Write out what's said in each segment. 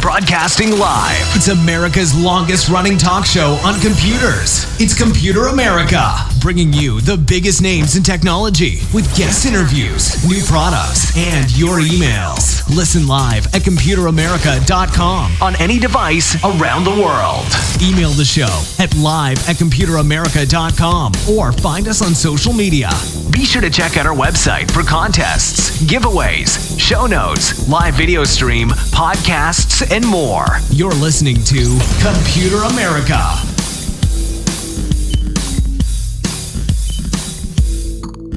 Broadcasting live. It's America's longest running talk show on computers. It's Computer America, bringing you the biggest names in technology with guest interviews, new products, and your emails. Listen live at computeramerica.com on any device around the world. Email the show at live@computeramerica.com or find us on social media. Be sure to check out our website for contests, giveaways, show notes, live video stream, podcasts, and more. You're listening to Computer America.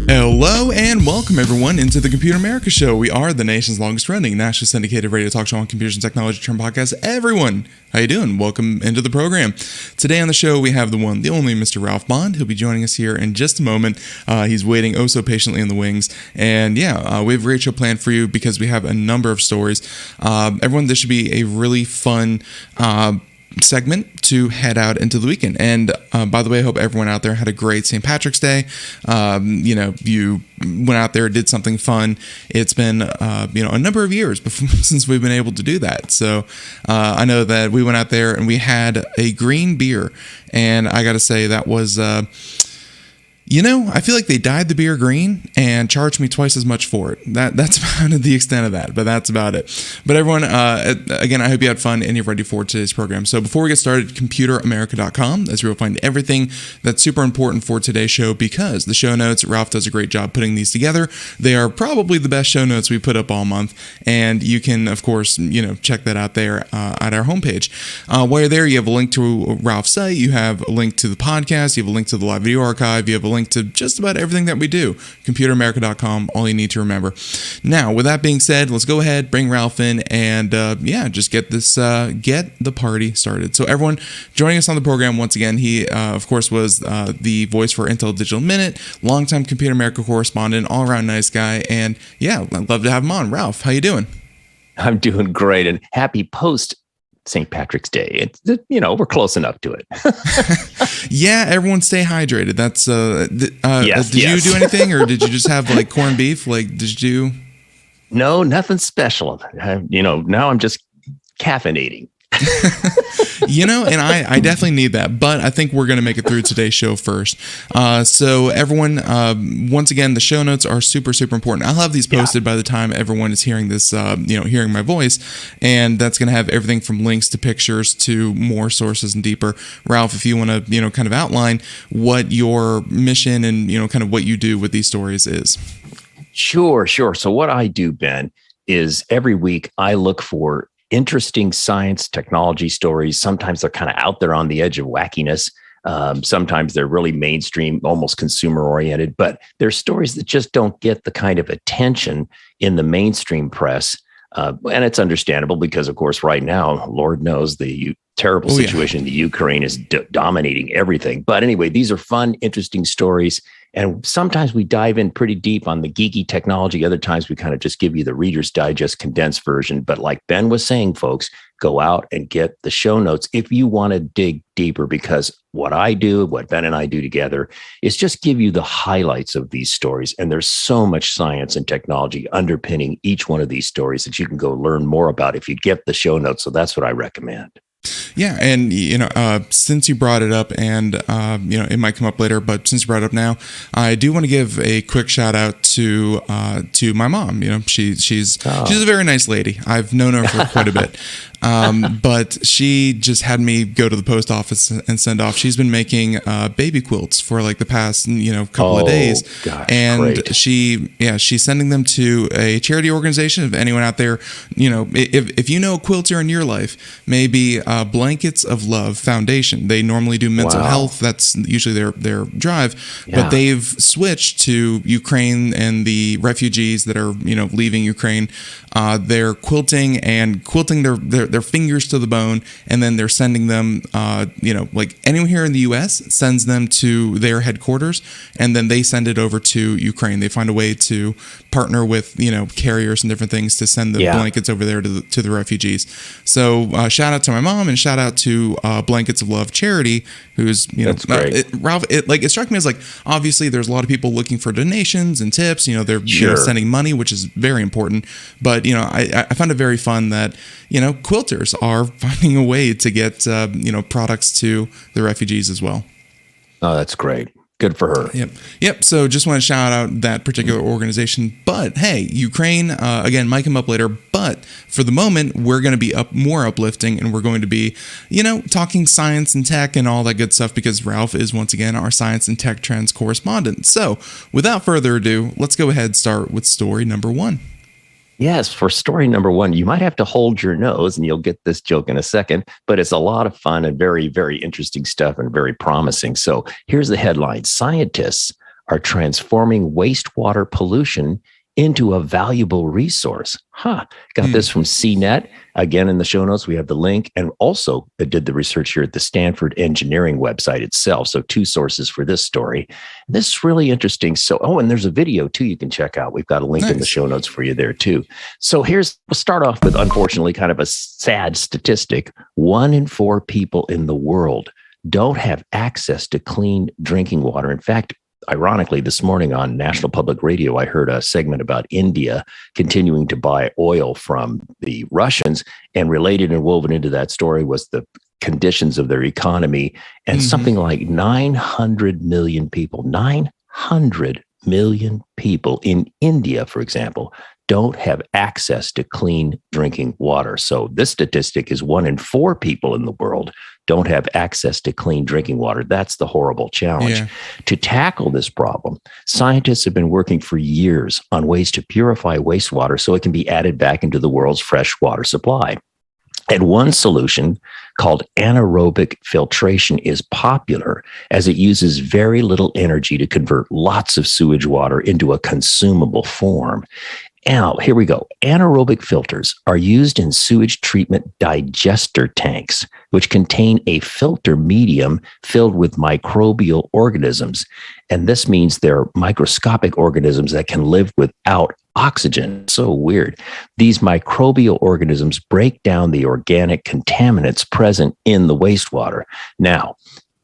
Hello and welcome everyone into the Computer America Show. We are the nation's longest running nationally syndicated radio talk show on computers and technology term podcast. Everyone, how you doing? Welcome into the program. Today on the show we have the one, the only Mr. Ralph Bond. He'll be joining us here in just a moment. He's waiting oh so patiently in the wings. And we have a great show planned for you because we have a number of stories. Everyone, this should be a really fun segment to head out into the weekend. And by the way, I hope everyone out there had a great St. Patrick's Day. You went out there, did something fun. It's been a number of years since we've been able to do that. So I know that we went out there and we had a green beer, and I got to say that was I feel like they dyed the beer green and charged me twice as much for it. That's about the extent of that, but that's about it. But everyone, again, I hope you had fun and you're ready for today's program. So before we get started, computeramerica.com, that's where you'll find everything that's super important for today's show, because the show notes, Ralph does a great job putting these together. They are probably the best show notes we put up all month, and you can, of course, check that out there at our homepage. While you're there, you have a link to Ralph's site, you have a link to the podcast, you have a link to the live video archive, you have a link to just about everything that we do. computeramerica.com, all you need to remember. Now, with that being said, let's go ahead, bring Ralph in, and just get the party started. So everyone joining us on the program once again, he of course was the voice for Intel Digital Minute, longtime Computer America correspondent, all around nice guy, and I'd love to have him on. Ralph, how you doing? I'm doing great, and happy post St. Patrick's Day. We're close enough to it. Yeah, everyone stay hydrated. That's yes, did you do anything, or did you just have like corned beef? Like, did you? No, nothing special. Now I'm just caffeinating. And I definitely need that, but I think we're going to make it through today's show first. So everyone, once again, the show notes are super, super important. I'll have these posted by the time everyone is hearing this, hearing my voice, and that's going to have everything from links to pictures to more sources and deeper. Ralph, if you want to, kind of outline what your mission and, kind of what you do with these stories is. Sure. So what I do, Ben, is every week I look for interesting science, technology stories. Sometimes they're kind of out there on the edge of wackiness. Sometimes they're really mainstream, almost consumer oriented, but they're stories that just don't get the kind of attention in the mainstream press. And it's understandable because, of course, right now, Lord knows the terrible situation in the Ukraine is dominating everything. But anyway, these are fun, interesting stories. And sometimes we dive in pretty deep on the geeky technology. Other times we kind of just give you the Reader's Digest condensed version. But like Ben was saying, folks, go out and get the show notes if you want to dig deeper, because what I do, what Ben and I do together, is just give you the highlights of these stories. And there's so much science and technology underpinning each one of these stories that you can go learn more about if you get the show notes. So that's what I recommend. Yeah, and since you brought it up, and it might come up later, but since you brought it up now, I do want to give a quick shout out to my mom. She's a very nice lady. I've known her for quite a bit. But she just had me go to the post office and send off. She's been making baby quilts for like the past couple of days, and great. She's sending them to a charity organization. If anyone out there, if you know a quilter in your life, maybe Blankets of Love Foundation. They normally do mental health. That's usually their drive, but they've switched to Ukraine and the refugees that are leaving Ukraine. They're quilting their fingers to the bone, and then they're sending them, like anyone here in the U.S. sends them to their headquarters, and then they send it over to Ukraine. They find a way to partner with, carriers and different things to send the blankets over there to the refugees. So shout out to my mom, and shout out to Blankets of Love charity, who's, That's great. Ralph, it struck me as like, obviously there's a lot of people looking for donations and tips, they're sending money, which is very important, but But, I found it very fun that, quilters are finding a way to get, products to the refugees as well. Oh, that's great. Good for her. Yep. So just want to shout out that particular organization. But hey, Ukraine, again, might come up later. But for the moment, we're going to be more uplifting, and we're going to be, talking science and tech and all that good stuff, because Ralph is once again our science and tech trends correspondent. So without further ado, let's go ahead and start with story number 1. Yes, for story number 1, you might have to hold your nose, and you'll get this joke in a second, but it's a lot of fun and very, very interesting stuff and very promising. So here's the headline. Scientists are transforming wastewater pollution into a valuable resource. Got this from CNET. Again, in the show notes, we have the link. And also, I did the research here at the Stanford Engineering website itself. So 2 sources for this story. This is really interesting. So, and there's a video too you can check out. We've got a link in the show notes for you there too. So we'll start off with, unfortunately, kind of a sad statistic. 1 in 4 people in the world don't have access to clean drinking water. In fact, ironically, this morning on National Public Radio, I heard a segment about India continuing to buy oil from the Russians, and related and woven into that story was the conditions of their economy. And something like 900 million people in India, for example, don't have access to clean drinking water. So this statistic is 1 in 4 people in the world don't have access to clean drinking water. That's the horrible challenge. To tackle this problem, scientists have been working for years on ways to purify wastewater so it can be added back into the world's fresh water supply. And one solution, called anaerobic filtration, is popular as it uses very little energy to convert lots of sewage water into a consumable form. Now, here we go. Anaerobic filters are used in sewage treatment digester tanks, which contain a filter medium filled with microbial organisms. And this means they're microscopic organisms that can live without oxygen. So weird. These microbial organisms break down the organic contaminants present in the wastewater. Now,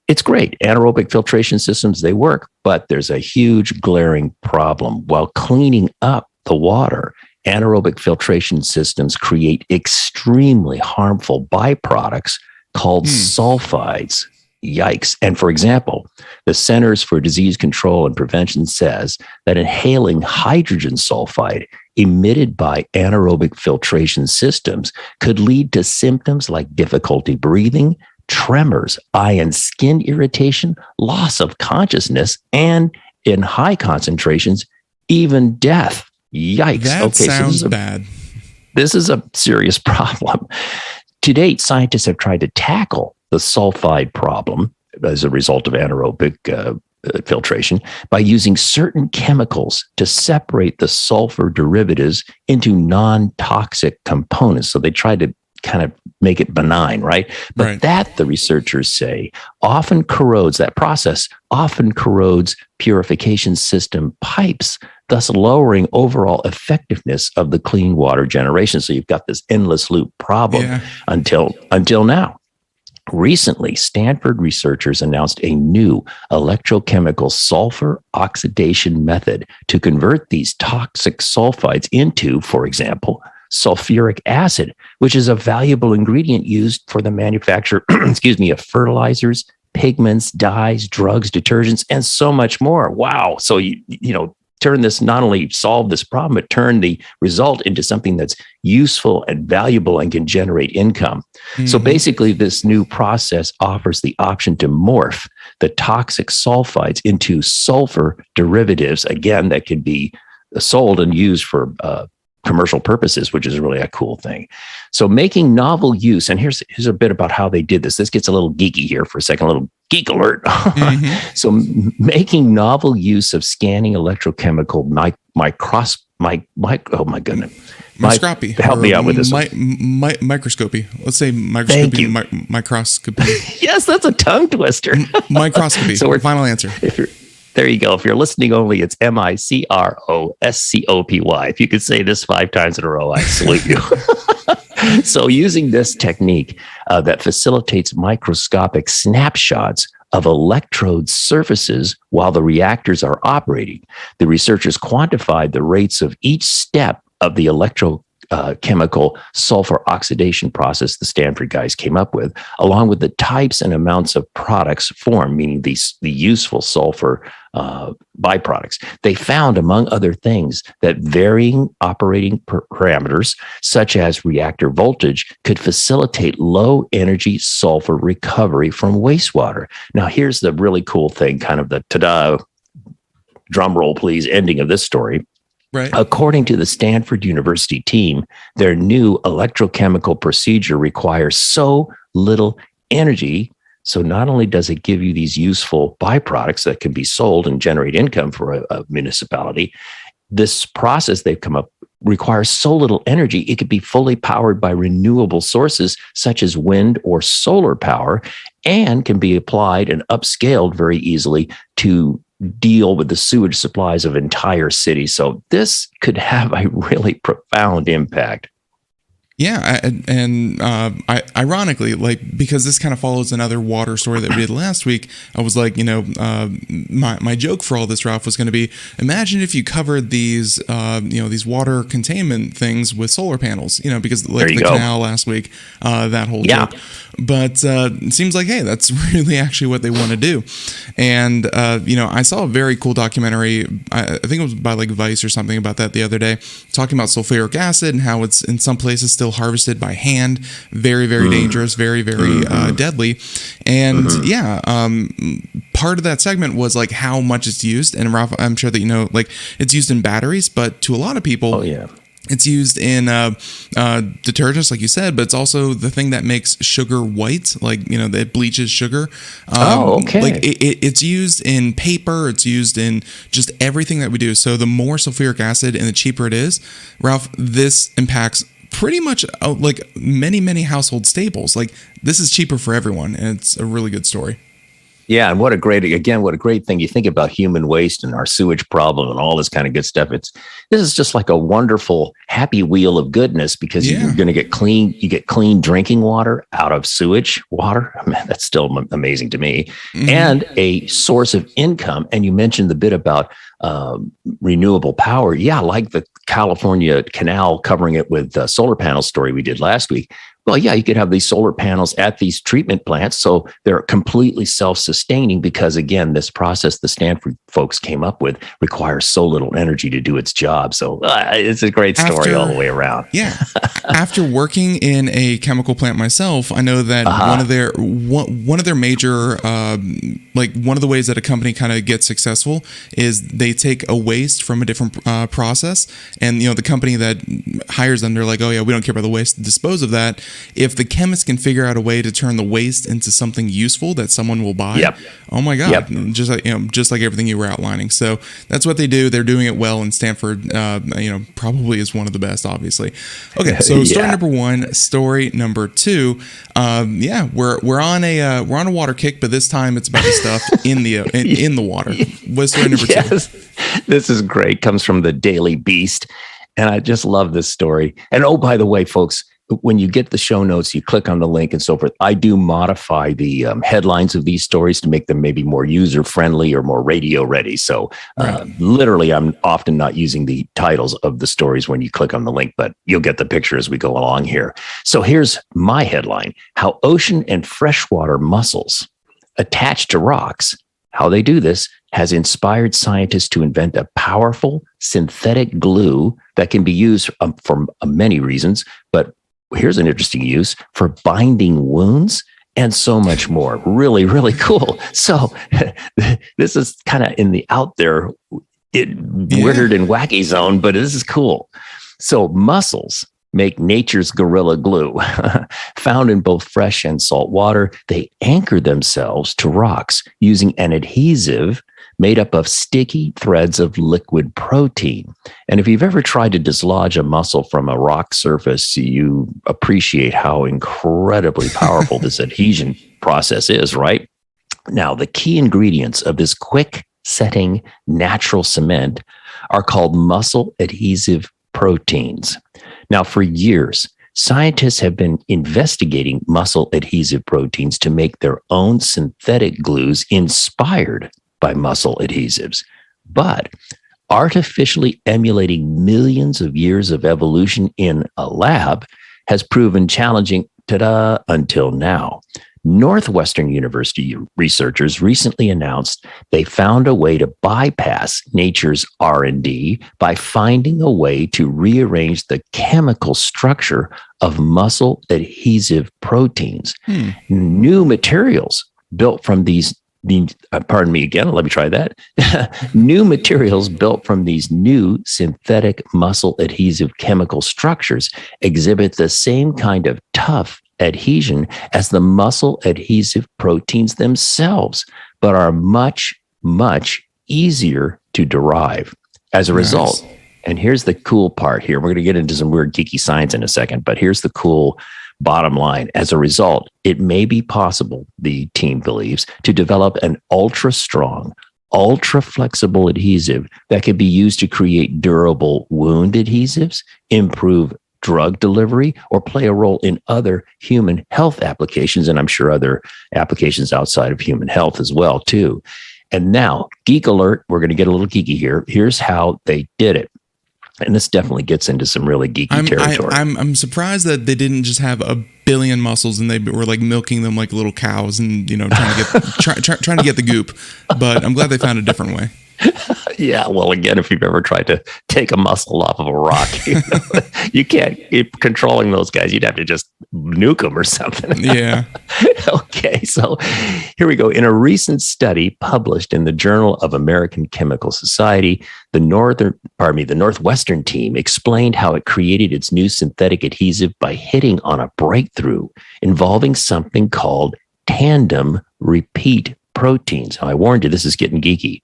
it's great. Anaerobic filtration systems, they work, but there's a huge glaring problem. While cleaning up the water, anaerobic filtration systems create extremely harmful byproducts called sulfides. Yikes. And for example, the Centers for Disease Control and Prevention says that inhaling hydrogen sulfide emitted by anaerobic filtration systems could lead to symptoms like difficulty breathing, tremors, eye and skin irritation, loss of consciousness, and in high concentrations, even death. Yikes. That sounds bad. This is a serious problem. To date, scientists have tried to tackle the sulfide problem as a result of anaerobic filtration by using certain chemicals to separate the sulfur derivatives into non-toxic components. So they tried to kind of make it benign, right? But that, the researchers say, that process often corrodes purification system pipes, thus lowering overall effectiveness of the clean water generation. So you've got this endless loop problem until now. Recently, Stanford researchers announced a new electrochemical sulfur oxidation method to convert these toxic sulfides into, for example, sulfuric acid, which is a valuable ingredient used for the manufacture, of fertilizers, pigments, dyes, drugs, detergents, and so much more. Wow. So, turn this, not only solve this problem, but turn the result into something that's useful and valuable and can generate income. So basically, this new process offers the option to morph the toxic sulfides into sulfur derivatives, again, that can be sold and used for commercial purposes, which is really a cool thing. So making novel use, and here's a bit about how they did this. This gets a little geeky here for a second, a little geek alert. So making novel use of scanning electrochemical microscopy. Help me out with this. Microscopy. Let's say microscopy. Microscopy. Yes, that's a tongue twister. Microscopy. So final answer. There you go. If you're listening only, it's microscopy. If you could say this 5 times in a row, I salute you. So using this technique that facilitates microscopic snapshots of electrode surfaces while the reactors are operating, the researchers quantified the rates of each step of the chemical sulfur oxidation process the Stanford guys came up with, along with the types and amounts of products formed, meaning the useful sulfur byproducts. They found, among other things, that varying operating parameters, such as reactor voltage, could facilitate low energy sulfur recovery from wastewater. Now, here's the really cool thing, kind of the ta-da, drum roll please, ending of this story. Right. According to the Stanford University team, their new electrochemical procedure requires so little energy. So not only does it give you these useful byproducts that can be sold and generate income for a municipality, this process they've come up requires so little energy, it could be fully powered by renewable sources such as wind or solar power, and can be applied and upscaled very easily to deal with the sewage supplies of entire cities. So this could have a really profound impact. Yeah, ironically, like, because this kind of follows another water story that we did last week, I was like, my joke for all this, Ralph, was going to be, imagine if you covered these, these water containment things with solar panels, because like the canal last week, that whole joke. But it seems like, hey, that's really actually what they want to do. And, I saw a very cool documentary, I think it was by like Vice or something about that the other day, talking about sulfuric acid and how it's in some places still harvested by hand. Very, very dangerous, very, very deadly. And part of that segment was like how much it's used. And Ralph, I'm sure that like it's used in batteries, but to a lot of people, it's used in detergents, like you said, but it's also the thing that makes sugar white, like, that bleaches sugar. Like it's used in paper. It's used in just everything that we do. So the more sulfuric acid and the cheaper it is, Ralph, this impacts pretty much like many, many household staples. Like, this is cheaper for everyone, and it's a really good story. Yeah, and what a great thing. You think about human waste and our sewage problem and all this kind of good stuff. This is just like a wonderful happy wheel of goodness, because you're going to get clean. You get clean drinking water out of sewage water. Man, that's still amazing to me. And a source of income. And you mentioned the bit about renewable power. Yeah, like the California canal covering it with the solar panel story we did last week. Well, yeah, you could have these solar panels at these treatment plants, so they're completely self-sustaining, because, again, this process the Stanford folks came up with requires so little energy to do its job. So it's a great story all the way around. Yeah. After working in a chemical plant myself, I know that one of their major, one of the ways that a company kind of gets successful is they take a waste from a different process, and the company that hires them, they're like, oh yeah, we don't care about the waste, dispose of that. If the chemist can figure out a way to turn the waste into something useful that someone will buy, oh my God, just like everything you were outlining. So that's what they do. They're doing it well, and Stanford, probably is one of the best, obviously. Okay, so story number one. Story number two. We're on a water kick, but this time it's about the stuff in the water. What's story number two? This is great. Comes from the Daily Beast, and I just love this story. And oh, by the way, folks, when you get the show notes, you click on the link and so forth. I do modify the headlines of these stories to make them maybe more user-friendly or more radio-ready. So literally, I'm often not using the titles of the stories when you click on the link, but you'll get the picture as we go along here. So here's my headline: How Ocean and Freshwater Mussels Attached to Rocks, how they do this, has inspired scientists to invent a powerful synthetic glue that can be used for many reasons, but here's an interesting use: for binding wounds and so much more. Really, really cool. So this is kind of in the out there, weird and wacky zone, but this is cool. So mussels make nature's gorilla glue. Found in both fresh and salt water, they anchor themselves to rocks using an adhesive made up of sticky threads of liquid protein. And if you've ever tried to dislodge a mussel from a rock surface, you appreciate how incredibly powerful this adhesion process is, right? Now, the key ingredients of this quick-setting natural cement are called mussel adhesive proteins. Now, for years, scientists have been investigating mussel adhesive proteins to make their own synthetic glues inspired by mussel adhesives. But artificially emulating millions of years of evolution in a lab has proven challenging, until now. Northwestern University researchers recently announced they found a way to bypass nature's R&D by finding a way to rearrange the chemical structure of mussel adhesive proteins. New materials built from these pardon me again, let me try that. New materials built from these new synthetic mussel adhesive chemical structures exhibit the same kind of tough adhesion as the mussel adhesive proteins themselves, but are much, much easier to derive. As a result, and here's the cool part here, we're going to get into some weird geeky science in a second, but here's the cool bottom line. As a result, it may be possible, the team believes, to develop an ultra strong, ultra flexible adhesive that can be used to create durable wound adhesives, improve drug delivery, or play a role in other human health applications, and I'm sure other applications outside of human health as well, too. And now, geek alert, we're going to get a little geeky here. Here's how they did it. And this definitely gets into some really geeky territory. I'm surprised that they didn't just have a billion mussels and they were like milking them like little cows and trying to get the goop. But I'm glad they found a different way. Yeah, well, again, if you've ever tried to take a mussel off of a rock, you can't keep controlling those guys. You'd have to just nuke them or something. Yeah. Okay, so here we go. In a recent study published in the Journal of American Chemical Society, the Northwestern team explained how it created its new synthetic adhesive by hitting on a breakthrough involving something called tandem repeat proteins. Now, I warned you, this is getting geeky.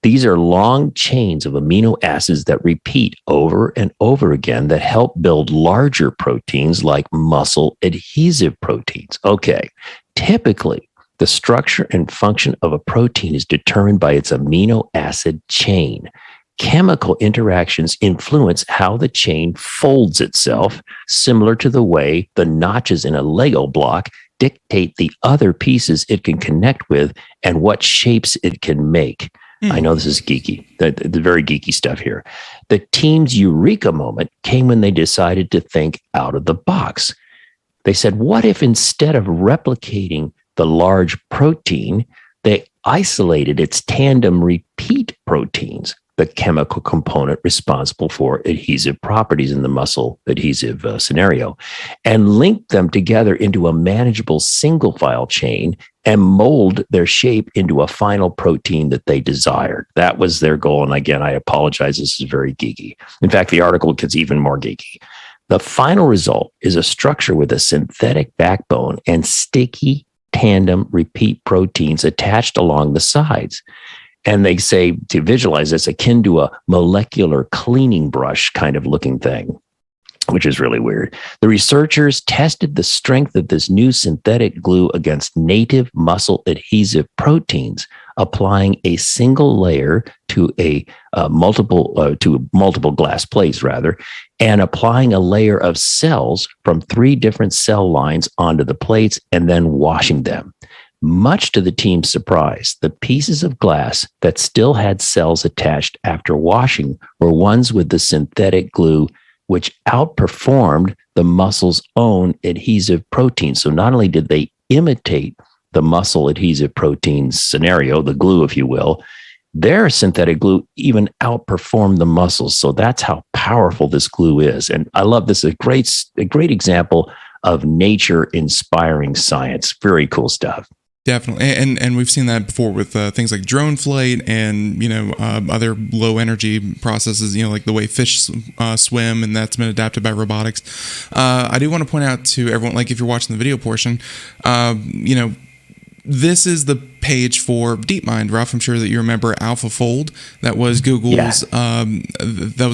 These are long chains of amino acids that repeat over and over again that help build larger proteins like mussel adhesive proteins. Okay, typically, the structure and function of a protein is determined by its amino acid chain. Chemical interactions influence how the chain folds itself, similar to the way the notches in a Lego block dictate the other pieces it can connect with and what shapes it can make. I know this is geeky, the very geeky stuff here. The team's eureka moment came when they decided to think out of the box. They said, what if instead of replicating the large protein, they isolated its tandem repeat proteins, the chemical component responsible for adhesive properties in the mussel adhesive scenario, and linked them together into a manageable single file chain and mold their shape into a final protein that they desired. That was their goal. And again, I apologize, this is very geeky. In fact, the article gets even more geeky. The final result is a structure with a synthetic backbone and sticky tandem repeat proteins attached along the sides. And they say, to visualize this, akin to a molecular cleaning brush kind of looking thing, which is really weird. The researchers tested the strength of this new synthetic glue against native mussel adhesive proteins, applying a single layer to multiple glass plates, and applying a layer of cells from 3 different cell lines onto the plates and then washing them. Much to the team's surprise, the pieces of glass that still had cells attached after washing were ones with the synthetic glue, which outperformed the mussel's own adhesive protein. So not only did they imitate the mussel adhesive protein scenario, the glue, if you will, their synthetic glue even outperformed the mussels. So that's how powerful this glue is. And I love this. A great example of nature inspiring science. Very cool stuff. Definitely, and we've seen that before with things like drone flight and other low energy processes. Like the way fish swim, and that's been adapted by robotics. I do want to point out to everyone, like if you're watching the video portion, this is the page for DeepMind, Ralph. I'm sure that you remember AlphaFold. That was Google's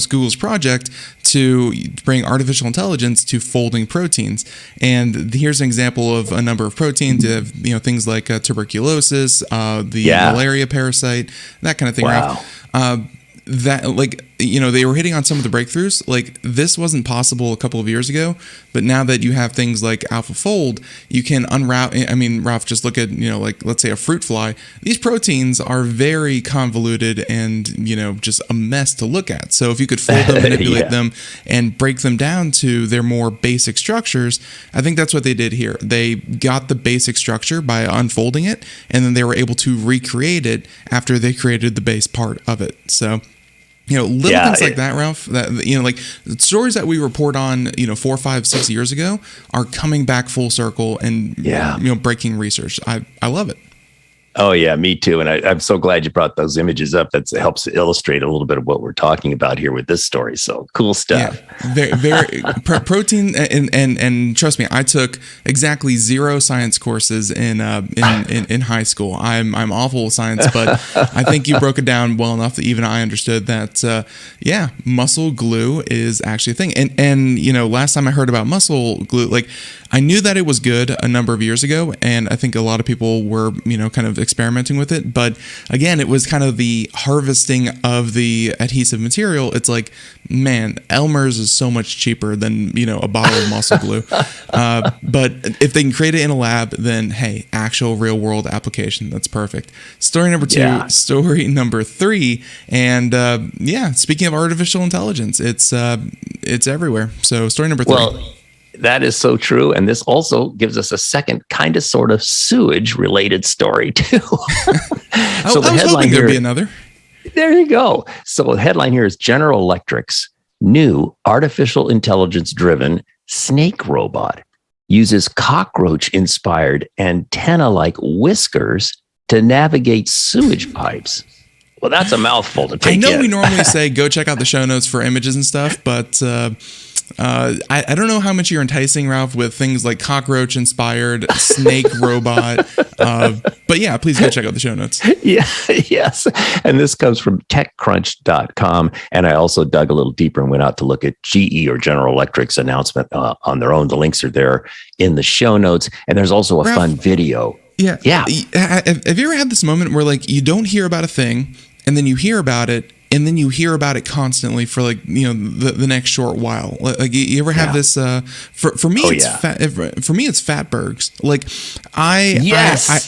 Google's project to bring artificial intelligence to folding proteins. And here's an example of a number of proteins. You have things like tuberculosis, the malaria parasite, that kind of thing. Wow. Ralph. That they were hitting on some of the breakthroughs. Like this wasn't possible a couple of years ago, but now that you have things like AlphaFold, you can unroute. I mean, Ralph, just look at, like let's say a fruit fly. These proteins are very convoluted and, just a mess to look at. So if you could fold them, manipulate them, and break them down to their more basic structures, I think that's what they did here. They got the basic structure by unfolding it, and then they were able to recreate it after they created the base part of it. So, little things like that, Ralph, that, like stories that we report on, 4, 5, 6 years ago are coming back full circle and, breaking research. I love it. Oh, yeah, me too. And I'm so glad you brought those images up. That helps illustrate a little bit of what we're talking about here with this story. So cool stuff. Yeah, very protein. And trust me, I took exactly 0 science courses in high school. I'm awful with science, but I think you broke it down well enough that even I understood that, mussel glue is actually a thing. And last time I heard about mussel glue, like I knew that it was good a number of years ago. And I think a lot of people were, kind of experimenting with it, but again, it was kind of the harvesting of the adhesive material. It's like, man, Elmer's is so much cheaper than a bottle of mussel glue. But if they can create it in a lab, then hey, actual real world application, that's perfect. Story number 2, story number 3, and speaking of artificial intelligence, it's everywhere. So story number 3. Well, that is so true. And this also gives us a second kind of sort of sewage related story too. So the headline here, there'd be another. There you go. So the headline here is General Electric's new artificial intelligence driven snake robot uses cockroach inspired antenna like whiskers to navigate sewage pipes. Well, that's a mouthful to take in. I know we normally say go check out the show notes for images and stuff, but I don't know how much you're enticing, Ralph, with things like cockroach-inspired snake robot. But yeah, please go check out the show notes. Yes. And this comes from TechCrunch.com. And I also dug a little deeper and went out to look at GE or General Electric's announcement on their own. The links are there in the show notes. And there's also a Ralph, fun video. Yeah. Have you ever had this moment where like you don't hear about a thing and then you hear about it and then you hear about it constantly for like, the next short while? Like you ever have this, for me, for me, it's fatbergs. Like I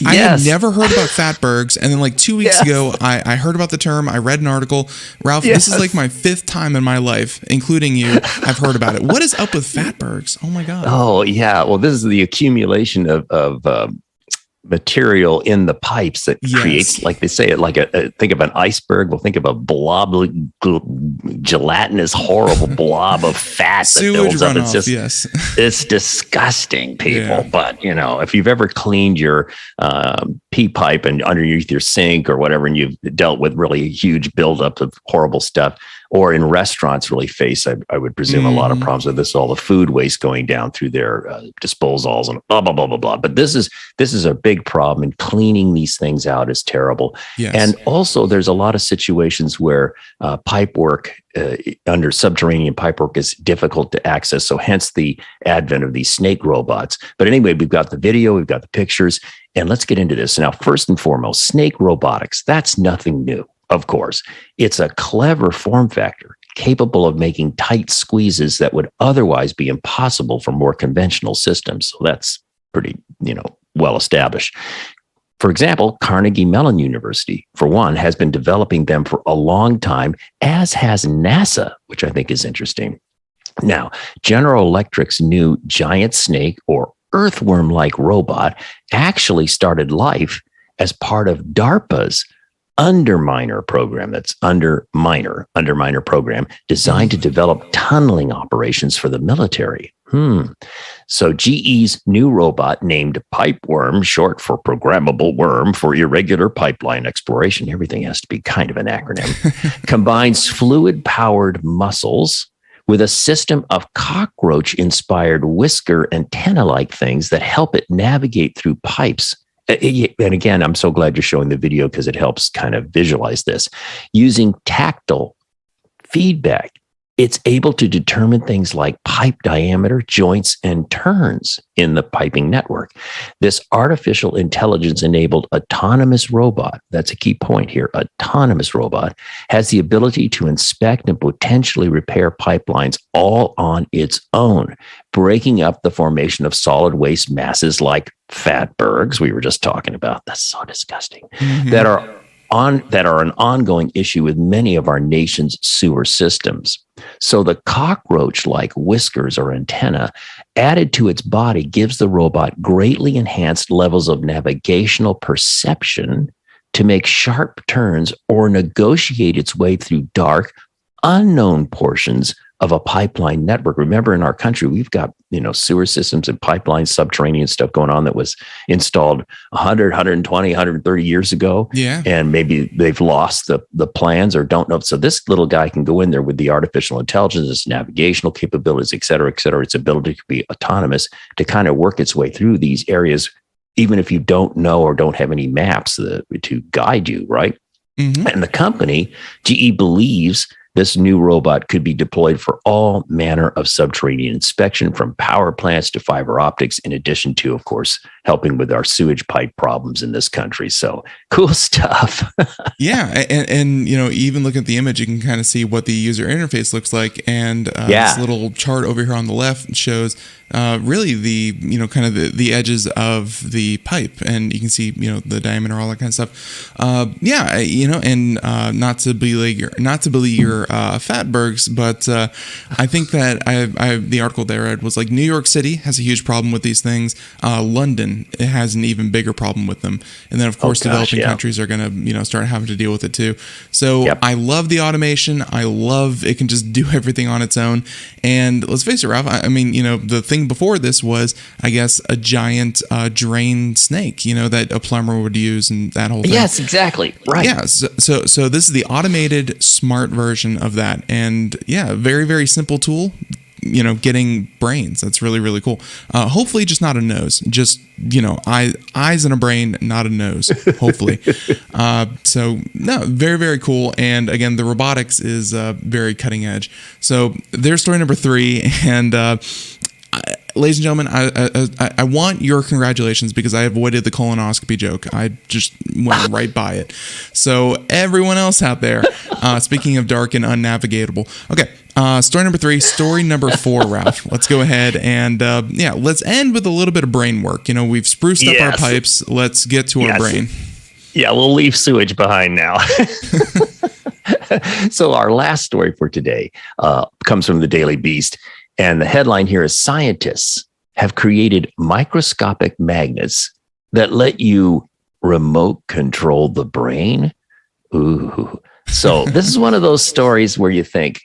had never heard about fatbergs. And then like 2 weeks ago, I heard about the term. I read an article. Ralph, this is like my 5th time in my life, including you, I've heard about it. What is up with fatbergs? Oh my God. Oh yeah. Well, this is the accumulation of material in the pipes that creates, like they say it, like think of an iceberg. Well, think of a blob, gelatinous, horrible blob of fat that builds up. It's just, it's disgusting, people. Yeah. But if you've ever cleaned your pee pipe and underneath your sink or whatever, and you've dealt with really huge buildup of horrible stuff, or in restaurants really face, I would presume, a lot of problems with this, all the food waste going down through their disposals and blah, blah, blah, blah, blah. But this is a big problem, and cleaning these things out is terrible. Yes. And also there's a lot of situations where pipe work under subterranean pipe work is difficult to access. So hence the advent of these snake robots. But anyway, we've got the video, we've got the pictures, and let's get into this. Now, first and foremost, snake robotics, that's nothing new. Of course, it's a clever form factor capable of making tight squeezes that would otherwise be impossible for more conventional systems. So that's pretty, well established. For example, Carnegie Mellon University, for one, has been developing them for a long time, as has NASA, which I think is interesting. Now, General Electric's new giant snake or earthworm-like robot actually started life as part of DARPA's Underminer program. That's Underminer program designed to develop tunneling operations for the military. So GE's new robot, named Pipeworm, short for programmable worm for irregular pipeline exploration, everything has to be kind of an acronym, combines fluid-powered mussels with a system of cockroach-inspired whisker antenna-like things that help it navigate through pipes. And again, I'm so glad you're showing the video because it helps kind of visualize this. Using tactile feedback, It's able to determine things like pipe diameter, joints, and turns in the piping network. This artificial intelligence-enabled autonomous robot, that's a key point here, autonomous robot, has the ability to inspect and potentially repair pipelines all on its own, breaking up the formation of solid waste masses like fatbergs, we were just talking about. That's so disgusting. That are an ongoing issue with many of our nation's sewer systems. So the cockroach-like whiskers or antenna added to its body gives the robot greatly enhanced levels of navigational perception to make sharp turns or negotiate its way through dark, unknown portions of a pipeline network. Remember, in our country, we've got, sewer systems and pipelines, subterranean stuff going on that was installed 100, 120, 130 years ago. Yeah. And maybe they've lost the plans or don't know. So this little guy can go in there with the artificial intelligence, its navigational capabilities, et cetera, its ability to be autonomous, to kind of work its way through these areas, even if you don't know or don't have any maps to guide you, right? Mm-hmm. And the company, GE, believes this new robot could be deployed for all manner of subterranean inspection, from power plants to fiber optics, in addition to, of course, helping with our sewage pipe problems in this country. So cool stuff. Yeah. And even looking at the image, you can kind of see what the user interface looks like. And this little chart over here on the left shows really the, kind of the edges of the pipe. And you can see, the diameter, all that kind of stuff. And not to belay your fatbergs, but I think that the article that I read was like New York City has a huge problem with these things. London has an even bigger problem with them, and then of course developing countries are going to start having to deal with it too. So I love the automation. I love it can just do everything on its own. And let's face it, Ralph. I mean, the thing before this was, I guess, a giant drain snake. That a plumber would use, and that whole thing. Yes, exactly. Right. Yeah. So this is the automated, smart version of that, and very, very simple tool. Getting brains. That's really, really cool. Hopefully just not a nose, just, eyes and a brain, not a nose, hopefully. So no, very, very cool. And again, the robotics is very cutting edge. So there's story number 3. And ladies and gentlemen, I want your congratulations because I avoided the colonoscopy joke. I just went right by it. So everyone else out there, speaking of dark and unnavigatable. Okay. Story number 3, story number 4, Ralph. Let's go ahead and, let's end with a little bit of brain work. We've spruced up our pipes. Let's get to our brain. Yeah, we'll leave sewage behind now. So our last story for today comes from the Daily Beast. And the headline here is, scientists have created microscopic magnets that let you remote control the brain. Ooh. So this is one of those stories where you think,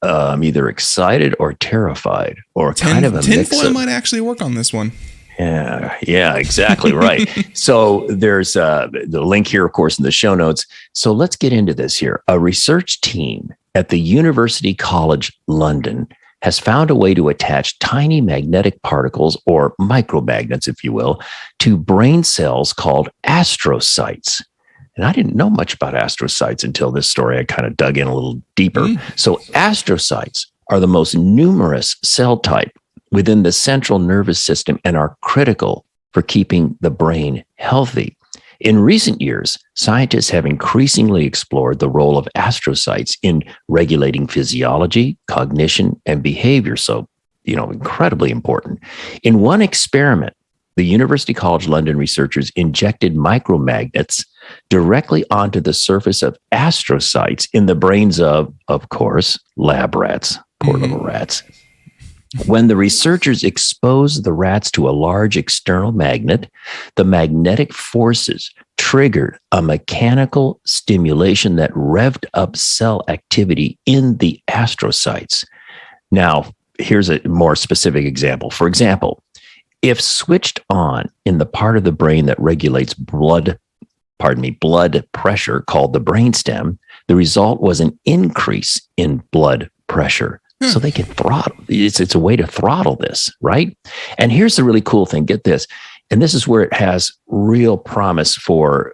I'm either excited or terrified, or kind of a mix. Tinfoil might actually work on this one. Yeah, exactly right. So there's the link here, of course, in the show notes. So let's get into this here. A research team at the University College London has found a way to attach tiny magnetic particles, or micromagnets, if you will, to brain cells called astrocytes. And I didn't know much about astrocytes until this story. I kind of dug in a little deeper. So astrocytes are the most numerous cell type within the central nervous system and are critical for keeping the brain healthy. In recent years, scientists have increasingly explored the role of astrocytes in regulating physiology, cognition, and behavior. So, incredibly important. In one experiment, the University College London researchers injected micromagnets directly onto the surface of astrocytes in the brains of course, lab rats, poor little rats. When the researchers exposed the rats to a large external magnet, the magnetic forces triggered a mechanical stimulation that revved up cell activity in the astrocytes. Now, here's a more specific example. For example, if switched on in the part of the brain that regulates blood pressure called the brainstem, the result was an increase in blood pressure. So they can throttle. It's a way to throttle this, right? And here's the really cool thing. Get this. And this is where it has real promise for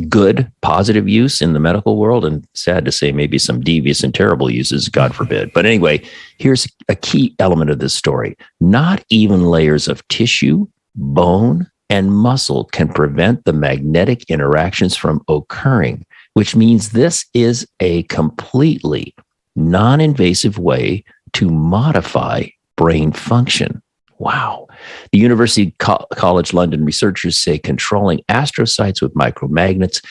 good, positive use in the medical world, and sad to say, maybe some devious and terrible uses, God forbid. But anyway, here's a key element of this story. Not even layers of tissue, bone, and muscle can prevent the magnetic interactions from occurring, which means this is a completely non-invasive way to modify brain function. Wow. The University College London researchers say controlling astrocytes with micromagnets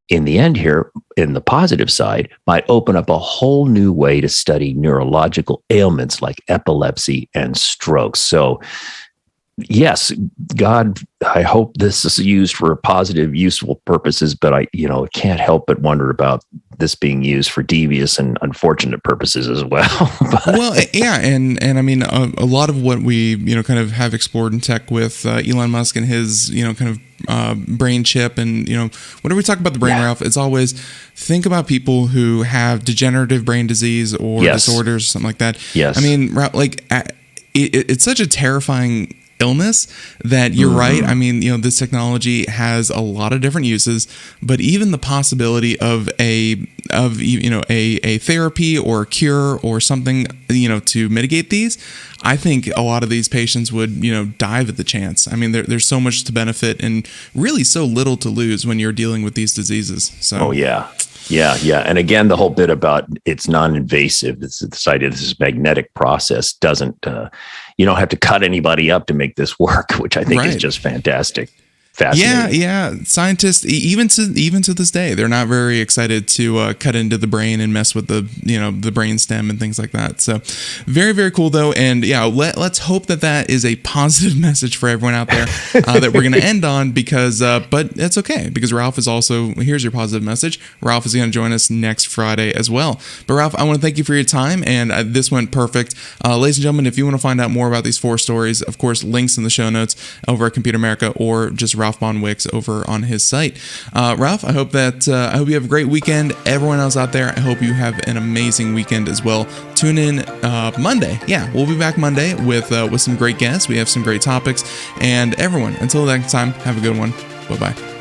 in the end here, in the positive side, might open up a whole new way to study neurological ailments like epilepsy and strokes. So yes, God, I hope this is used for positive, useful purposes, but I can't help but wonder about this being used for devious and unfortunate purposes as well. Well, yeah, and I mean, a lot of what we kind of have explored in tech with Elon Musk and his kind of brain chip, and whenever we talk about the brain, Ralph, it's always think about people who have degenerative brain disease or disorders, something like that. Yes, I mean, like it's such a terrifying illness that you're right. I mean, this technology has a lot of different uses, but even the possibility of a therapy or a cure or something, to mitigate these, I think a lot of these patients would, dive at the chance. I mean, there's so much to benefit and really so little to lose when you're dealing with these diseases. So, Yeah. And again, the whole bit about it's non-invasive, this idea this magnetic process doesn't, you don't have to cut anybody up to make this work, which I think is just fantastic. Fascinating. Yeah. Scientists, even to this day, they're not very excited to cut into the brain and mess with the the brain stem and things like that. So, very, very cool though. And let's hope that is a positive message for everyone out there that we're going to end on, because but it's okay, because Ralph is also, here's your positive message. Ralph is going to join us next Friday as well. But Ralph, I want to thank you for your time, and this went perfect. Ladies and gentlemen, if you want to find out more about these 4 stories, of course, links in the show notes over at Computer America, or just Ralph Bonwicks over on his site. Ralph, I hope you have a great weekend. Everyone else out there, I hope you have an amazing weekend as well. Tune in Monday. Yeah, we'll be back Monday with some great guests. We have some great topics. And everyone, until next time, have a good one. Bye-bye.